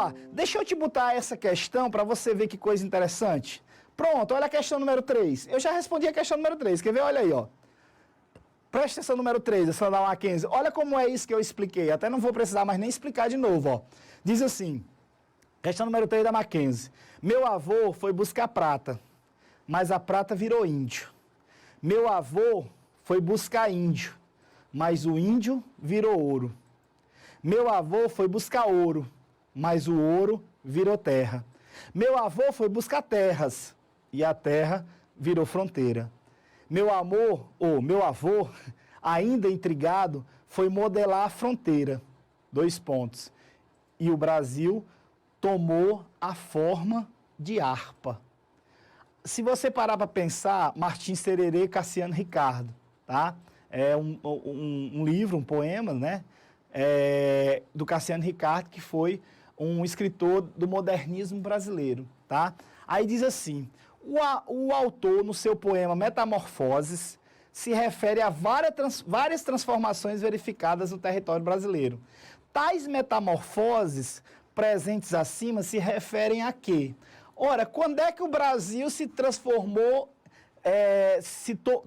lá, deixa eu te botar essa questão para você ver que coisa interessante. Pronto, olha a questão número 3. Eu já respondi a questão número 3, quer ver? Olha aí, ó. Presta atenção número 3, essa da Mackenzie. Olha como é isso que eu expliquei, até não vou precisar mais nem explicar de novo, ó. Diz assim, questão número 3 da Mackenzie. Meu avô foi buscar prata, mas a prata virou índio. Meu avô foi buscar índio, mas o índio virou ouro. Meu avô foi buscar ouro, mas o ouro virou terra. Meu avô foi buscar terras, e a terra virou fronteira. Meu avô, ainda intrigado, foi modelar a fronteira. 2 pontos. E o Brasil tomou a forma de harpa. Se você parar para pensar, Martins Sererê, Cassiano Ricardo, tá? É um livro, um poema, né? Do Cassiano Ricardo, que foi um escritor do modernismo brasileiro, tá? Aí diz assim, o autor, no seu poema Metamorfoses, se refere a várias transformações verificadas no território brasileiro. Tais metamorfoses presentes acima se referem a quê? Ora, quando é que o Brasil se transformou,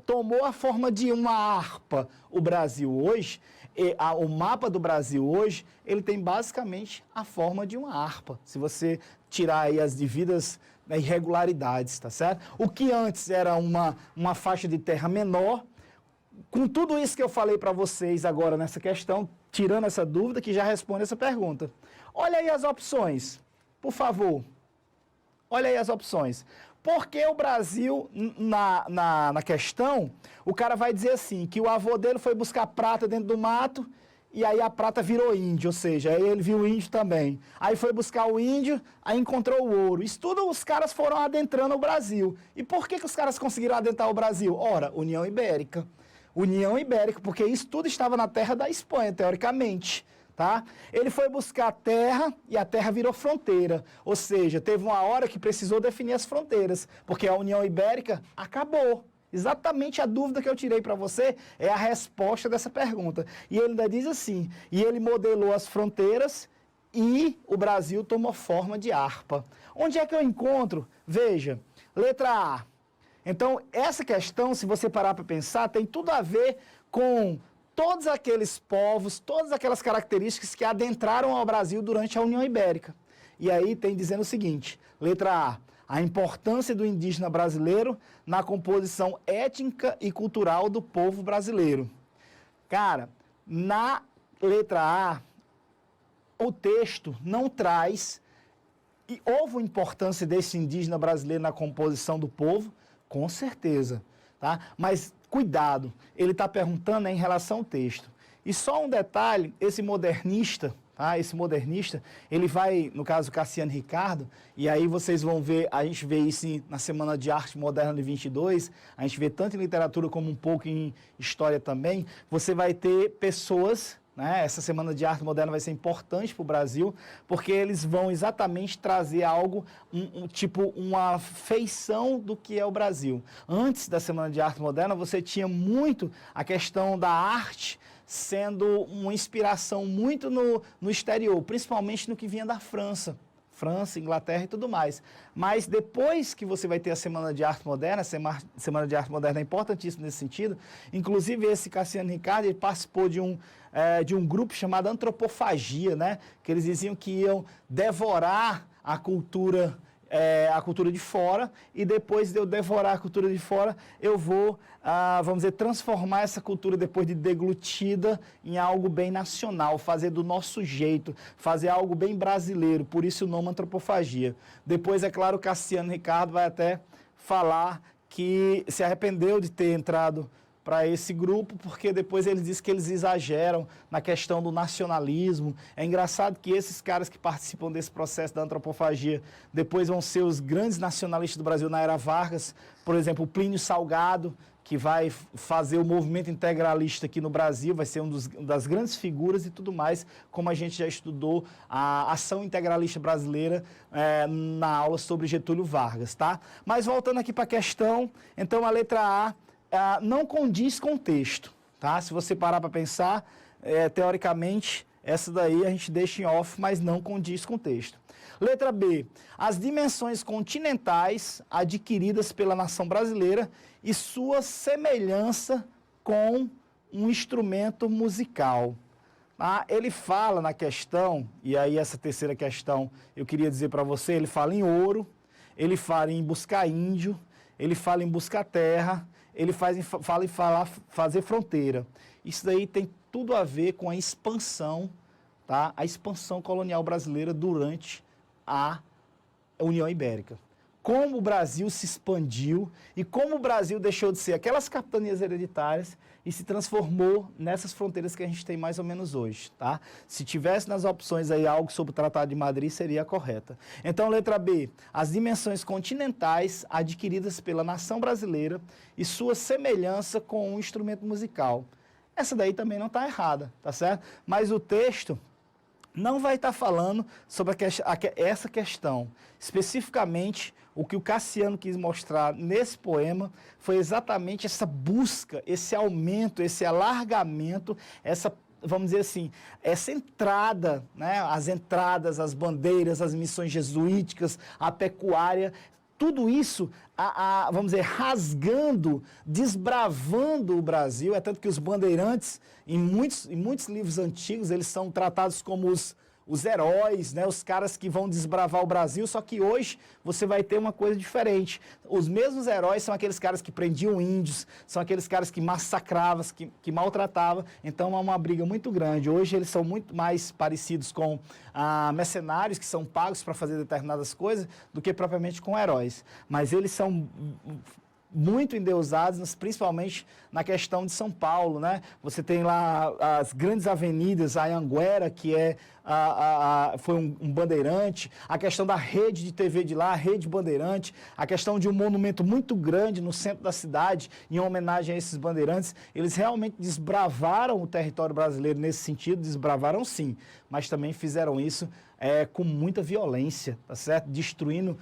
tomou a forma de uma harpa? O Brasil hoje, o mapa do Brasil hoje, ele tem basicamente a forma de uma harpa. Se você tirar aí as devidas irregularidades, tá certo? O que antes era uma faixa de terra menor, com tudo isso que eu falei para vocês agora nessa questão, tirando essa dúvida, que já responde essa pergunta. Olha aí as opções, por favor. Olha aí as opções. Porque o Brasil, na questão, o cara vai dizer assim, que o avô dele foi buscar prata dentro do mato, e aí a prata virou índio, ou seja, aí ele viu o índio também. Aí foi buscar o índio, aí encontrou o ouro. Isso tudo os caras foram adentrando o Brasil. E por que os caras conseguiram adentrar o Brasil? Ora, União Ibérica. União Ibérica, porque isso tudo estava na terra da Espanha, teoricamente. Tá? Ele foi buscar terra e a terra virou fronteira. Ou seja, teve uma hora que precisou definir as fronteiras, porque a União Ibérica acabou. Exatamente a dúvida que eu tirei para você é a resposta dessa pergunta. E ele ainda diz assim, e ele modelou as fronteiras e o Brasil tomou forma de harpa. Onde é que eu encontro? Veja, letra A. Então, essa questão, se você parar para pensar, tem tudo a ver com todos aqueles povos, todas aquelas características que adentraram ao Brasil durante a União Ibérica. E aí tem dizendo o seguinte, letra A importância do indígena brasileiro na composição étnica e cultural do povo brasileiro. Cara, na letra A, o texto não traz, e houve importância desse indígena brasileiro na composição do povo, com certeza, tá? Mas cuidado, ele está perguntando em relação ao texto. E só um detalhe, esse modernista, tá? Esse modernista, ele vai, no caso Cassiano Ricardo, e aí vocês vão ver, a gente vê isso na Semana de Arte Moderna de 22, a gente vê tanto em literatura como um pouco em história também, você vai ter pessoas, né? Essa Semana de Arte Moderna vai ser importante para o Brasil, porque eles vão exatamente trazer algo, tipo uma feição do que é o Brasil. Antes da Semana de Arte Moderna, você tinha muito a questão da arte sendo uma inspiração muito no exterior, principalmente no que vinha da França, Inglaterra e tudo mais. Mas depois que você vai ter a Semana de Arte Moderna, a Semana de Arte Moderna é importantíssima nesse sentido, inclusive esse Cassiano Ricardo, ele participou de um grupo chamado Antropofagia, né? Que eles diziam que iam devorar a cultura de fora, e depois de eu devorar a cultura de fora, eu vou, vamos dizer, transformar essa cultura depois de deglutida em algo bem nacional, fazer do nosso jeito, fazer algo bem brasileiro, por isso o nome Antropofagia. Depois, é claro, Cassiano Ricardo vai até falar que se arrependeu de ter entrado para esse grupo, porque depois ele diz que eles exageram na questão do nacionalismo. É engraçado que esses caras que participam desse processo da antropofagia depois vão ser os grandes nacionalistas do Brasil na era Vargas, por exemplo, o Plínio Salgado, que vai fazer o movimento integralista aqui no Brasil, vai ser uma das grandes figuras e tudo mais, como a gente já estudou a ação integralista brasileira na aula sobre Getúlio Vargas, tá? Mas voltando aqui para a questão, então a letra A não condiz com o texto, tá? Se você parar para pensar, teoricamente, essa daí a gente deixa em off, mas não condiz com o texto. Letra B, as dimensões continentais adquiridas pela nação brasileira e sua semelhança com um instrumento musical. Ele fala na questão, e aí essa terceira questão eu queria dizer para você, ele fala em ouro, ele fala em buscar índio, ele fala em buscar terra, ele fala em fazer fronteira. Isso daí tem tudo a ver com a expansão, tá? A expansão colonial brasileira durante a União Ibérica. Como o Brasil se expandiu e como o Brasil deixou de ser aquelas capitanias hereditárias e se transformou nessas fronteiras que a gente tem mais ou menos hoje, tá? Se tivesse nas opções aí algo sobre o Tratado de Madrid, seria a correta. Então, letra B, as dimensões continentais adquiridas pela nação brasileira e sua semelhança com um instrumento musical. Essa daí também não está errada, tá certo? Mas o texto não vai estar falando sobre essa questão. Especificamente, o que o Cassiano quis mostrar nesse poema foi exatamente essa busca, esse aumento, esse alargamento, essa, vamos dizer assim, essa entrada, né? As entradas, as bandeiras, as missões jesuíticas, a pecuária, tudo isso, vamos dizer, rasgando, desbravando o Brasil. É tanto que os bandeirantes, em muitos livros antigos, eles são tratados como os heróis, né? Os caras que vão desbravar o Brasil, só que hoje você vai ter uma coisa diferente. Os mesmos heróis são aqueles caras que prendiam índios, são aqueles caras que massacravam, que maltratavam, então é uma briga muito grande. Hoje eles são muito mais parecidos com mercenários que são pagos para fazer determinadas coisas do que propriamente com heróis. Mas eles são muito endeusados, principalmente na questão de São Paulo, né? Você tem lá as grandes avenidas, a Anhanguera, que foi um bandeirante, a questão da rede de TV de lá, a rede bandeirante, a questão de um monumento muito grande no centro da cidade, em homenagem a esses bandeirantes. Eles realmente desbravaram o território brasileiro nesse sentido, desbravaram sim, mas também fizeram isso com muita violência, tá certo? Destruindo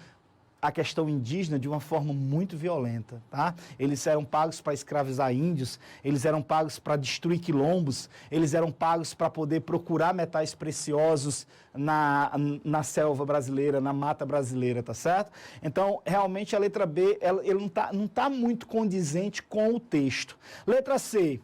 a questão indígena de uma forma muito violenta, tá? Eles eram pagos para escravizar índios, eles eram pagos para destruir quilombos, eles eram pagos para poder procurar metais preciosos na selva brasileira, na mata brasileira, tá certo? Então, realmente, a letra B, ele não tá muito condizente com o texto. Letra C,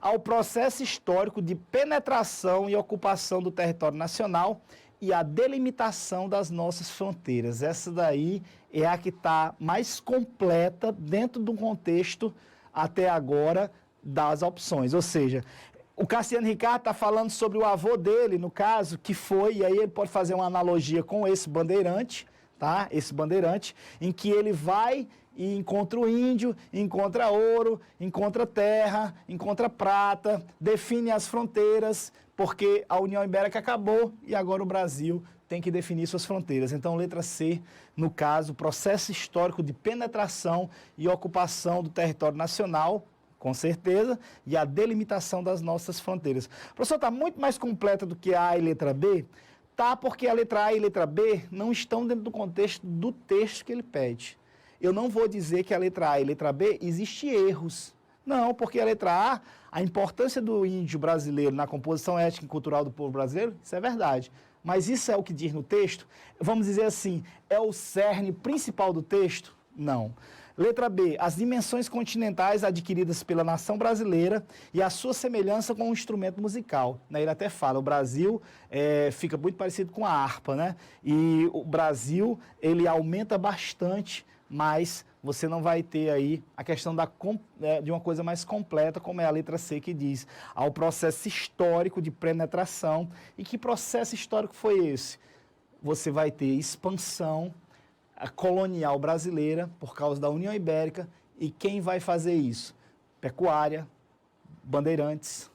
ao processo histórico de penetração e ocupação do território nacional e a delimitação das nossas fronteiras. Essa daí é a que está mais completa dentro do contexto, até agora, das opções. Ou seja, o Cassiano Ricardo está falando sobre o avô dele, no caso, que foi, e aí ele pode fazer uma analogia com esse bandeirante, tá? Esse bandeirante, em que ele vai e encontra o índio, encontra ouro, encontra terra, encontra prata, define as fronteiras, porque a União Ibérica acabou e agora o Brasil tem que definir suas fronteiras. Então, letra C, no caso, processo histórico de penetração e ocupação do território nacional, com certeza, e a delimitação das nossas fronteiras. Professor, está muito mais completa do que a e letra B? Tá, porque a letra A e a letra B não estão dentro do contexto do texto que ele pede. Eu não vou dizer que a letra A e a letra B existem erros. Não, porque a letra A importância do índio brasileiro na composição étnica e cultural do povo brasileiro, isso é verdade. Mas isso é o que diz no texto? Vamos dizer assim, é o cerne principal do texto? Não. Letra B, as dimensões continentais adquiridas pela nação brasileira e a sua semelhança com um instrumento musical. Ele até fala, o Brasil fica muito parecido com a harpa, né? E o Brasil, ele aumenta bastante, mas você não vai ter aí a questão de uma coisa mais completa, como é a letra C que diz, ao processo histórico de penetração. E que processo histórico foi esse? Você vai ter expansão colonial brasileira por causa da União Ibérica. E quem vai fazer isso? Pecuária, bandeirantes,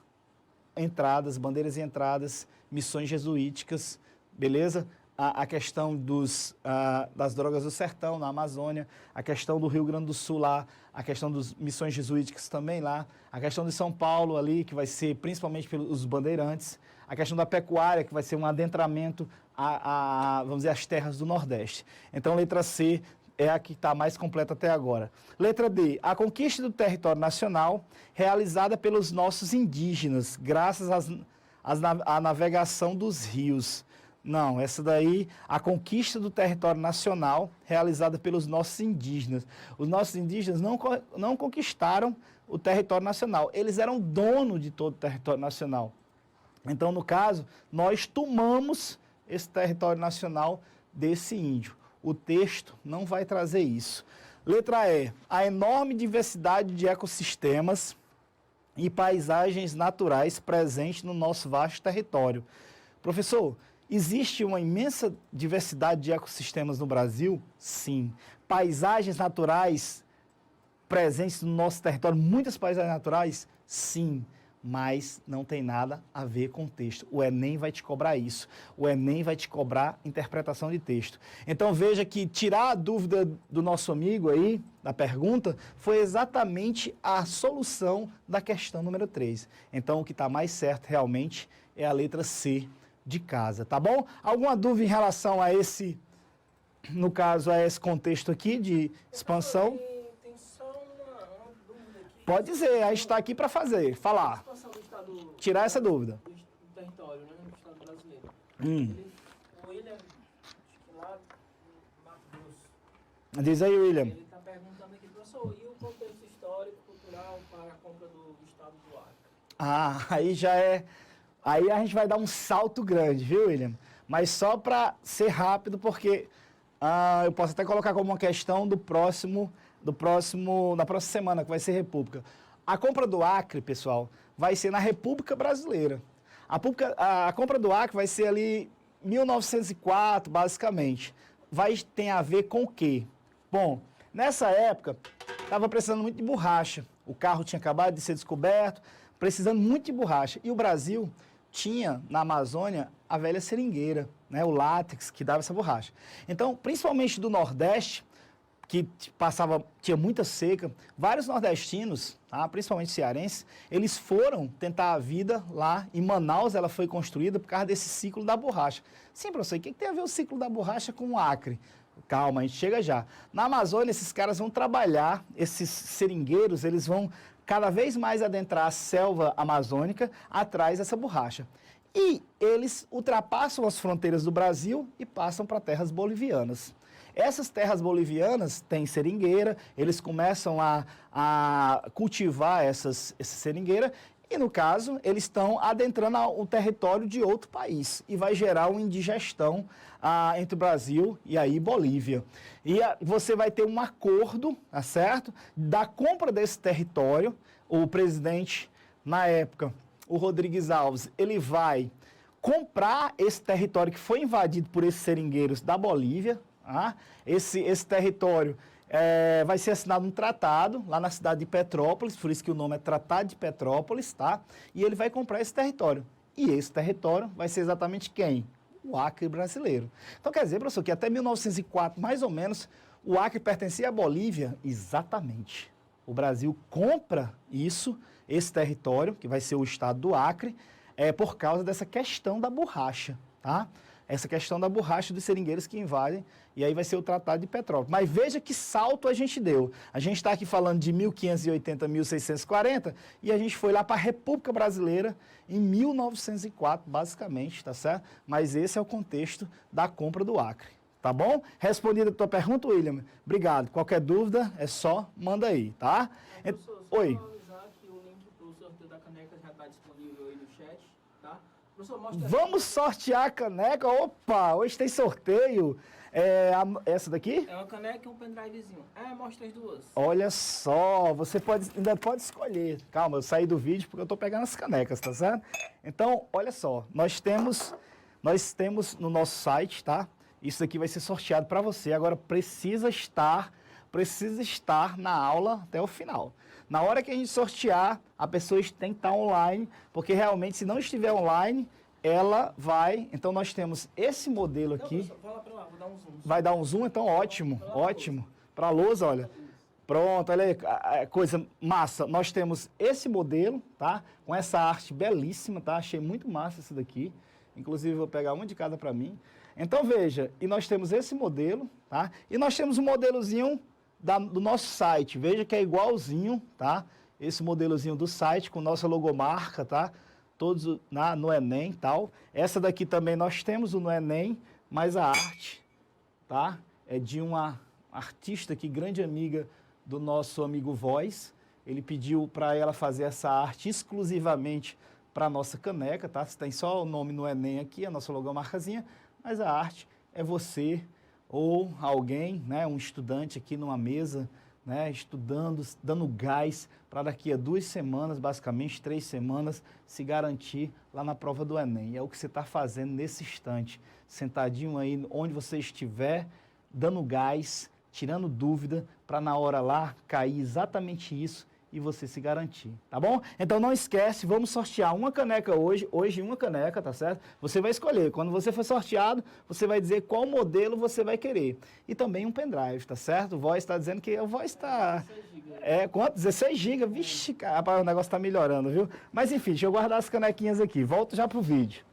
entradas, bandeiras e entradas, missões jesuíticas, beleza? A questão das drogas do sertão, na Amazônia, a questão do Rio Grande do Sul lá, a questão das missões jesuíticas também lá, a questão de São Paulo ali, que vai ser principalmente pelos bandeirantes, a questão da pecuária, que vai ser um adentramento vamos dizer, às terras do Nordeste. Então, letra C é a que está mais completa até agora. Letra D, a conquista do território nacional realizada pelos nossos indígenas, graças à navegação dos rios. Não, essa daí, a conquista do território nacional realizada pelos nossos indígenas. Os nossos indígenas não conquistaram o território nacional, eles eram dono de todo o território nacional. Então, no caso, nós tomamos esse território nacional desse índio. O texto não vai trazer isso. Letra E, a enorme diversidade de ecossistemas e paisagens naturais presentes no nosso vasto território. Professor, existe uma imensa diversidade de ecossistemas no Brasil? Sim. Paisagens naturais presentes no nosso território, muitas paisagens naturais? Sim. Mas não tem nada a ver com o texto. O Enem vai te cobrar isso. O Enem vai te cobrar interpretação de texto. Então veja que tirar a dúvida do nosso amigo aí, da pergunta, foi exatamente a solução da questão número 3. Então o que está mais certo realmente é a letra C de casa, tá bom? Alguma dúvida em relação a esse, no caso, a esse contexto aqui de expansão? Tem só uma dúvida aqui. Pode dizer, a gente está aqui para falar. Tirar essa dúvida. Do território, né? Do Estado brasileiro. O William, acho que lá no Mato Grosso. Diz aí, William. Ele está perguntando aqui, professor, e o contexto histórico, cultural para a compra do Estado do Acre? Ah, aí já é... Aí a gente vai dar um salto grande, viu, William? Mas só para ser rápido, porque eu posso até colocar como uma questão da próxima semana, que vai ser República. A compra do Acre, pessoal, vai ser na República Brasileira. A compra do Acre vai ser ali 1904, basicamente. Tem a ver com o quê? Bom, nessa época, estava precisando muito de borracha. O carro tinha acabado de ser descoberto, precisando muito de borracha. E o Brasil tinha, na Amazônia, a velha seringueira, né, o látex que dava essa borracha. Então, principalmente do Nordeste, que tinha muita seca, vários nordestinos, tá, principalmente cearenses, eles foram tentar a vida lá em Manaus. Ela foi construída por causa desse ciclo da borracha. Sim, professor, o que tem a ver o ciclo da borracha com o Acre? Calma, a gente chega já. Na Amazônia, esses caras vão trabalhar, esses seringueiros, eles vão cada vez mais adentrar a selva amazônica atrás dessa borracha. E eles ultrapassam as fronteiras do Brasil e passam para terras bolivianas. Essas terras bolivianas têm seringueira, eles começam a cultivar essa seringueira e, no caso, eles estão adentrando o território de outro país e vai gerar uma indigestão entre o Brasil e aí Bolívia. E você vai ter um acordo, tá certo, da compra desse território. O presidente, na época, o Rodrigues Alves, ele vai comprar esse território que foi invadido por esses seringueiros da Bolívia. Esse território vai ser assinado um tratado lá na cidade de Petrópolis, por isso que o nome é Tratado de Petrópolis, tá? E ele vai comprar esse território. E esse território vai ser exatamente quem? O Acre brasileiro. Então quer dizer, professor, que até 1904, mais ou menos, o Acre pertencia à Bolívia? Exatamente. O Brasil compra esse território, que vai ser o estado do Acre, por causa dessa questão da borracha, tá? Essa questão da borracha dos seringueiros que invadem, e aí vai ser o Tratado de Petrópolis. Mas veja que salto a gente deu. A gente está aqui falando de 1580, 1640, e a gente foi lá para a República Brasileira em 1904, basicamente, tá certo? Mas esse é o contexto da compra do Acre, tá bom? Respondida a tua pergunta, William? Obrigado. Qualquer dúvida, é só manda aí, tá? Professor, Oi. só avisar que o link para o sorteio da caneca já está disponível aí no chat, tá? Professor, mostra. Vamos sortear a caneca? Opa, hoje tem sorteio. Essa daqui? É uma caneca e um pendrivezinho. Mostra as duas. Olha só, você ainda pode escolher. Calma, eu saí do vídeo porque eu estou pegando as canecas, tá certo? Então, olha só, nós temos no nosso site, tá? Isso aqui vai ser sorteado para você. Agora precisa estar na aula até o final. Na hora que a gente sortear, a pessoa tem que estar online, porque realmente, se não estiver online, ela vai... Então, nós temos esse modelo aqui. Não, vai lá para lá, vou dar um zoom. Vai dar um zoom? Então, ótimo, ótimo. Para a lousa, olha. Pronto, olha aí, coisa massa. Nós temos esse modelo, tá? Com essa arte belíssima, tá? Achei muito massa esse daqui. Inclusive, vou pegar uma de cada para mim. Então, veja, e nós temos esse modelo, tá? E nós temos um modelozinho do nosso site. Veja que é igualzinho, tá? Esse modelozinho do site com nossa logomarca, tá? todos no Enem e tal. Essa daqui também nós temos no Enem, mas a arte, tá? É de uma artista aqui, grande amiga do nosso amigo Voz. Ele pediu para ela fazer essa arte exclusivamente para a nossa caneca, tá? Você tem só o nome no Enem aqui, a nossa logomarcazinha, mas a arte é você ou alguém, né, um estudante aqui numa mesa, né, estudando, dando gás para daqui a 2 semanas, basicamente 3 semanas, se garantir lá na prova do Enem. E é o que você está fazendo nesse instante, sentadinho aí onde você estiver, dando gás, tirando dúvida, para na hora lá cair exatamente isso e você se garantir, tá bom? Então não esquece, vamos sortear uma caneca hoje uma caneca, tá certo? Você vai escolher, quando você for sorteado, você vai dizer qual modelo você vai querer. E também um pendrive, tá certo? O Voz está dizendo que o Voz está... quanto? 16 GB? Vixe, cara, o negócio está melhorando, viu? Mas enfim, deixa eu guardar as canequinhas aqui, volto já pro vídeo.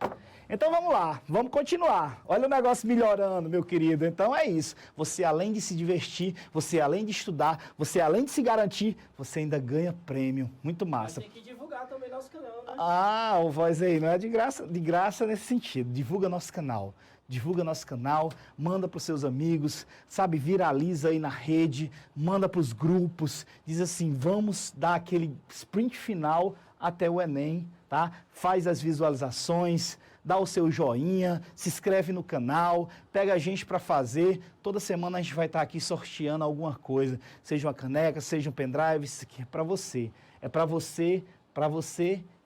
Então vamos lá, vamos continuar. Olha o negócio melhorando, meu querido. Então é isso. Você além de se divertir, você além de estudar, você além de se garantir, você ainda ganha prêmio. Muito massa. Tem que divulgar também nosso canal, né? Ah, o Voz aí, não é de graça nesse sentido. Divulga nosso canal. Divulga nosso canal, manda para os seus amigos, sabe, viraliza aí na rede, manda para os grupos, diz assim, vamos dar aquele sprint final até o Enem, tá? Faz as visualizações, dá o seu joinha, se inscreve no canal, pega a gente para fazer. Toda semana a gente vai estar aqui sorteando alguma coisa, seja uma caneca, seja um pendrive, isso aqui é para você. É para você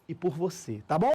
e por você, tá bom?